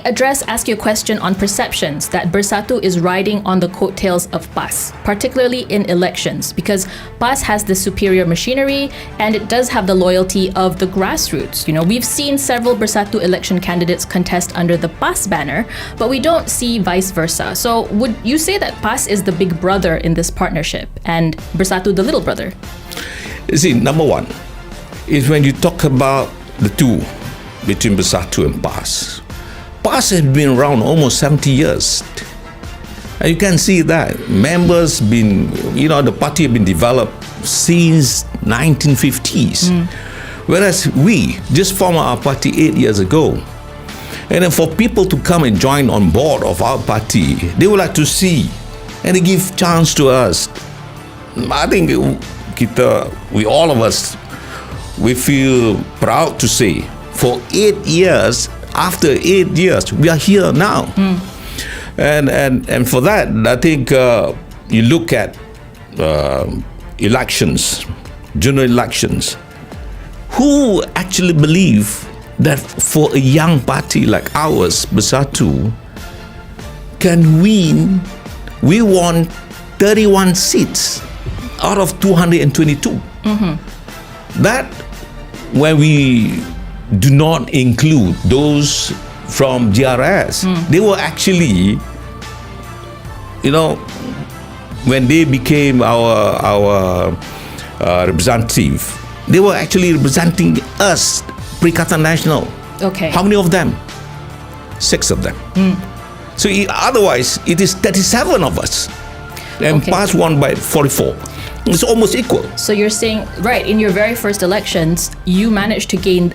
ask you a question on perceptions that Bersatu is riding on the coattails of PAS, particularly in elections, because PAS has the superior machinery and it does have the loyalty of the grassroots. You know, we've seen several Bersatu election candidates contest under the PAS banner, but we don't see vice versa. So would you say that PAS is the big brother in this partnership and Bersatu the little brother? You see, number one is when you talk about the two between Bersatu and PAS. PAS has been around almost 70 years. And you can see that members been, the party have been developed since 1950s. Whereas we just formed our party 8 years ago. And then for people to come and join on board of our party, they would like to see and they give chance to us. I think all of us, we feel proud to say for 8 years, after 8 years, we are here now. And for that, I think you look at elections, general elections, who actually believe that for a young party like ours, Bersatu, can win? We won 31 seats out of 222. That, when we do not include those from GRS, they were actually, when they became our representative, they were actually representing us, Perikatan Nasional. Okay. How many of them? 6 of them. So otherwise, it is 37 of us. And PAS won by 44. It's almost equal. So you're saying, right, in your very first elections, you managed to gain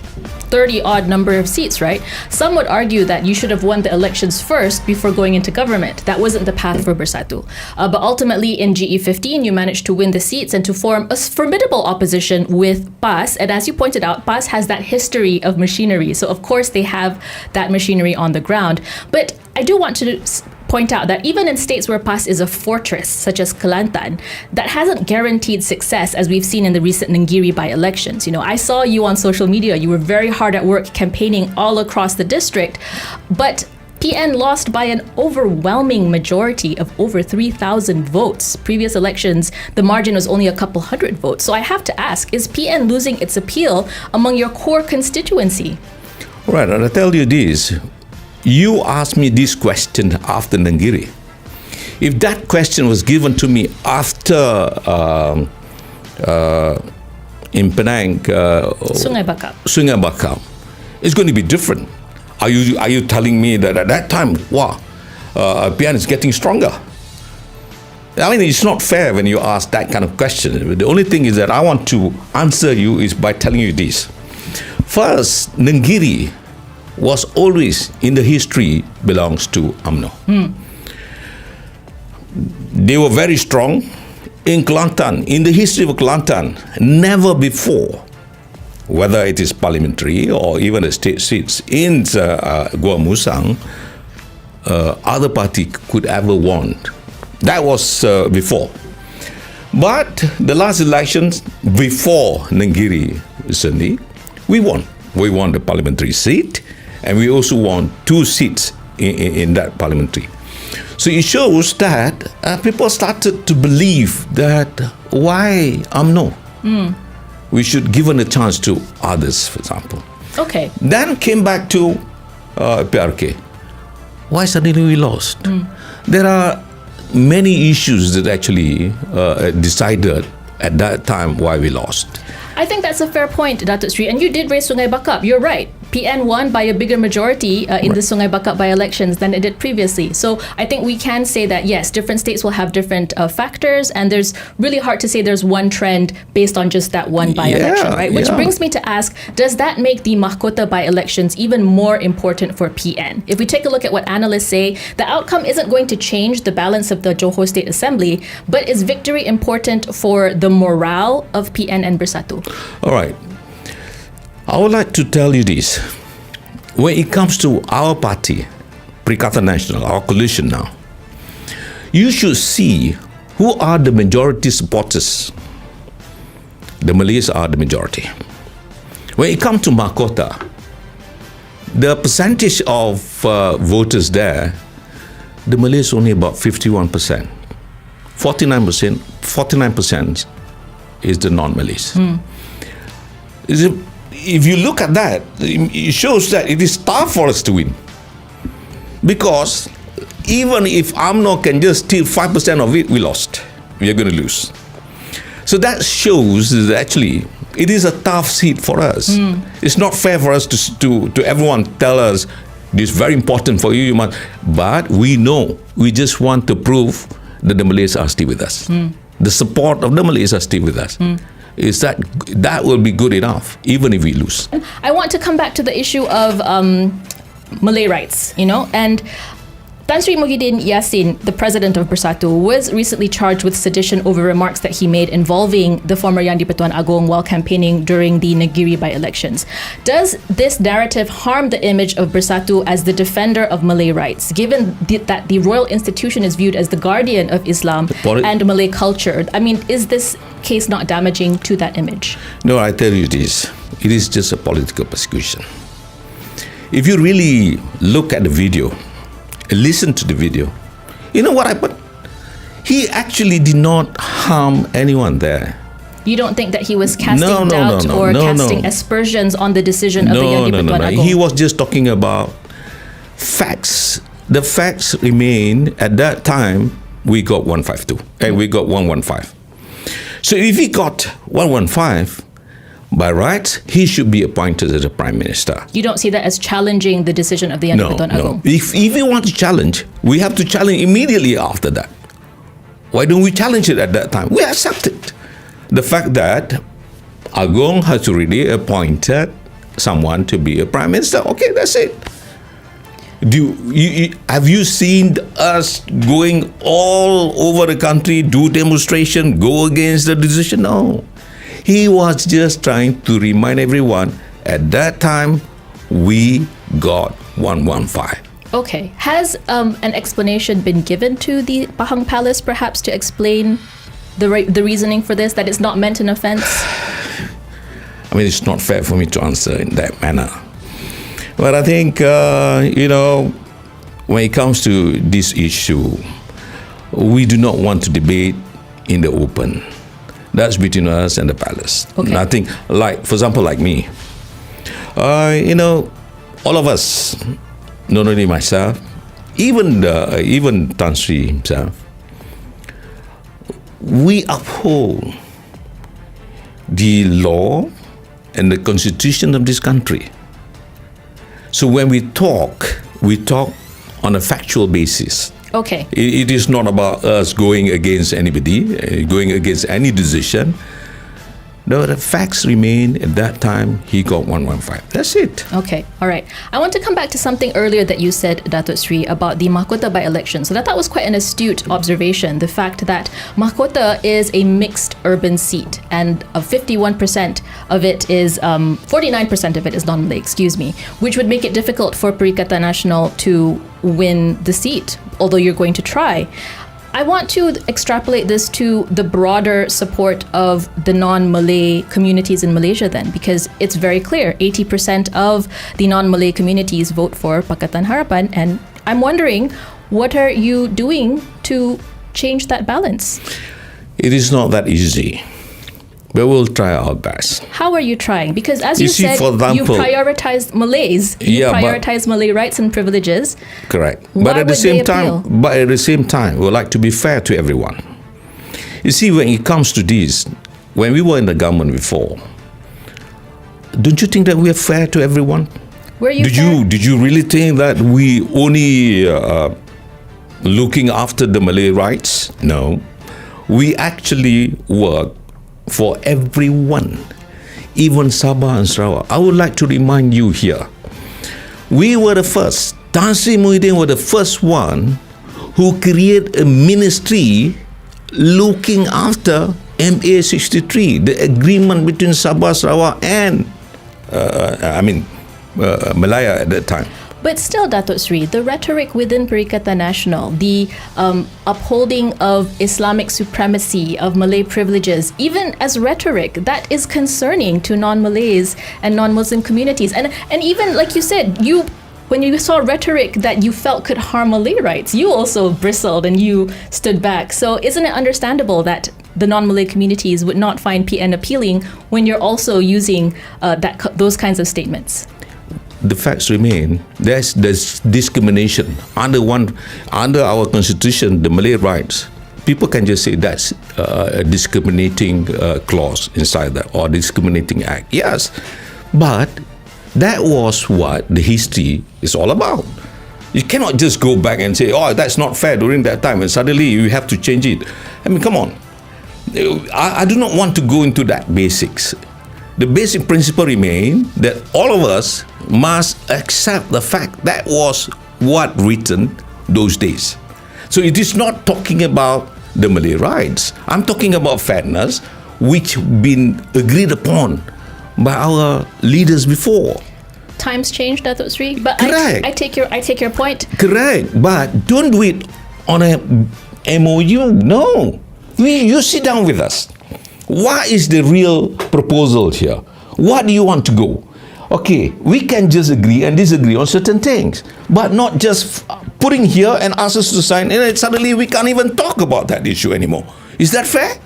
30-odd number of seats, right? Some would argue that you should have won the elections first before going into government. That wasn't the path for Bersatu. But ultimately, in GE15, you managed to win the seats and to form a formidable opposition with PAS. And as you pointed out, PAS has that history of machinery. So, of course, they have that machinery on the ground. But I do want to point out that even in states where PAS is a fortress, such as Kelantan, that hasn't guaranteed success, as we've seen in the recent Negiri by-elections. I saw you on social media. You were very hard at work campaigning all across the district, but PN lost by an overwhelming majority of over 3,000 votes. Previous elections, the margin was only a couple hundred votes. So I have to ask, is PN losing its appeal among your core constituency? Right, and I tell you this. You asked me this question after Negiri. If that question was given to me after in Penang, Sungai Bakau, it's going to be different. Are you telling me that at that time, PN is getting stronger? I mean, it's not fair when you ask that kind of question. The only thing is that I want to answer you is by telling you this. First, Negiri was always in the history belongs to UMNO. They were very strong in Kelantan. In the history of Kelantan, never before, whether it is parliamentary or even a state seats in Gua Musang, other party could ever won. That was before. But the last elections before Negiri recently, we won. We won the parliamentary seat. And we also won 2 seats in that parliamentary. So it shows that people started to believe that why UMNO? We should give a chance to others, for example. Okay. Then came back to PRK. Why suddenly we lost? There are many issues that actually decided at that time why we lost. I think that's a fair point, Datuk Sri. And you did raise Sungai Bakap. You're right. PN won by a bigger majority in the Sungai Bakap by-elections than it did previously. So I think we can say that, yes, different states will have different factors, and there's really hard to say there's one trend based on just that one by-election, right? Which brings me to ask, does that make the Mahkota by-elections even more important for PN? If we take a look at what analysts say, the outcome isn't going to change the balance of the Johor State Assembly, but is victory important for the morale of PN and Bersatu? All right. I would like to tell you this. When it comes to our party, Perikatan Nasional, our coalition now, you should see who are the majority supporters. The Malays are the majority. When it comes to Mahkota, the percentage of voters there, the Malays only about 51%. 49% is the non-Malays. If you look at that, it shows that it is tough for us to win. Because even if UMNO can just steal 5% of it, we lost. We are going to lose. So that shows that actually it is a tough seat for us. It's not fair for us to everyone tell us this is very important for you, but we know, we just want to prove that the Malays are still with us. The support of the Malays are still with us. Is that will be good enough, even if we lose. I want to come back to the issue of Malay rights, and Tan Sri Muhyiddin Yassin, the president of Bersatu, was recently charged with sedition over remarks that he made involving the former Yang di-Pertuan Agong while campaigning during the Negeri by-elections. Does this narrative harm the image of Bersatu as the defender of Malay rights, given that the royal institution is viewed as the guardian of Islam and Malay culture? I mean, is this case not damaging to that image? No, I tell you this. It is just a political persecution. If you really look at the video, listen to the video, you know what happened? He actually did not harm anyone there. You don't think that he was casting doubt or casting aspersions on the decision of the Yang di-Pertuan Agong? He was just talking about facts. The facts remain. At that time, we got 152 and we got 115. So if he got 115, by rights, he should be appointed as a prime minister. You don't see that as challenging the decision of the Yang di-Pertuan Agong? If we want to challenge, we have to challenge immediately after that. Why don't we challenge it at that time? We accept it. The fact that Agong has already appointed someone to be a prime minister. Okay, that's it. Have you seen us going all over the country, do demonstration, go against the decision? No. He was just trying to remind everyone, at that time, we got 115. Okay. Has an explanation been given to the Pahang Palace, perhaps, to explain the reasoning for this, that it's not meant an offense? I mean, it's not fair for me to answer in that manner. But I think, when it comes to this issue, we do not want to debate in the open. That's between us and the palace. Okay. And I think, for example, like me, all of us, not only myself, even Tan Sri himself, we uphold the law and the constitution of this country. So when we talk on a factual basis. Okay. It is not about us going against anybody, going against any decision. No, the facts remain. At that time, he got 115. That's it. Okay. All right. I want to come back to something earlier that you said, Datuk Sri, about the Mahkota by-election. So that was quite an astute observation. The fact that Mahkota is a mixed urban seat, and 51% of it is, 49% of it is non-Malay, which would make it difficult for Perikatan Nasional to win the seat, although you're going to try. I want to extrapolate this to the broader support of the non-Malay communities in Malaysia then, because it's very clear 80% of the non-Malay communities vote for Pakatan Harapan, and I'm wondering, what are you doing to change that balance? It is not that easy, but we'll try our best. How are you trying? Because as you see, said, for example, you prioritized Malays. You prioritize Malay rights and privileges. Correct. Why But at the same time, we would like to be fair to everyone. You see, when it comes to this, when we were in the government before, don't you think that we are fair to everyone? Were you fair? Did you really think that we only looking after the Malay rights? No. We actually work for everyone, even Sabah and Sarawak. I would like to remind you here, we were the first. Tan Sri Muhyiddin was the first one who created a ministry looking after MA63, the agreement between Sabah, Sarawak and Malaya at that time. But still, Datuk Sri, the rhetoric within Perikatan Nasional, the upholding of Islamic supremacy, of Malay privileges, even as rhetoric, that is concerning to non-Malays and non-Muslim communities. And even, like you said, when you saw rhetoric that you felt could harm Malay rights, you also bristled and you stood back. So isn't it understandable that the non-Malay communities would not find PN appealing when you're also using those kinds of statements? The facts remain. There's discrimination under our constitution, the Malay rights. People can just say that's a discriminating clause inside that, or discriminating act. Yes, but that was what the history is all about. You cannot just go back and say, oh, that's not fair during that time, and suddenly you have to change it. I mean, come on. I do not want to go into that basics. The basic principle remain that all of us must accept the fact that was what written those days. So it is not talking about the Malay rights. I'm talking about fairness, which been agreed upon by our leaders before. Times changed, Datuk Sri, but Correct. I take your point. Correct, but don't do it on a MOU. No, you sit down with us. What is the real proposal here? What do you want to go? Okay, we can just agree and disagree on certain things, but not just putting here and ask us to sign, and then suddenly we can't even talk about that issue anymore. Is that fair?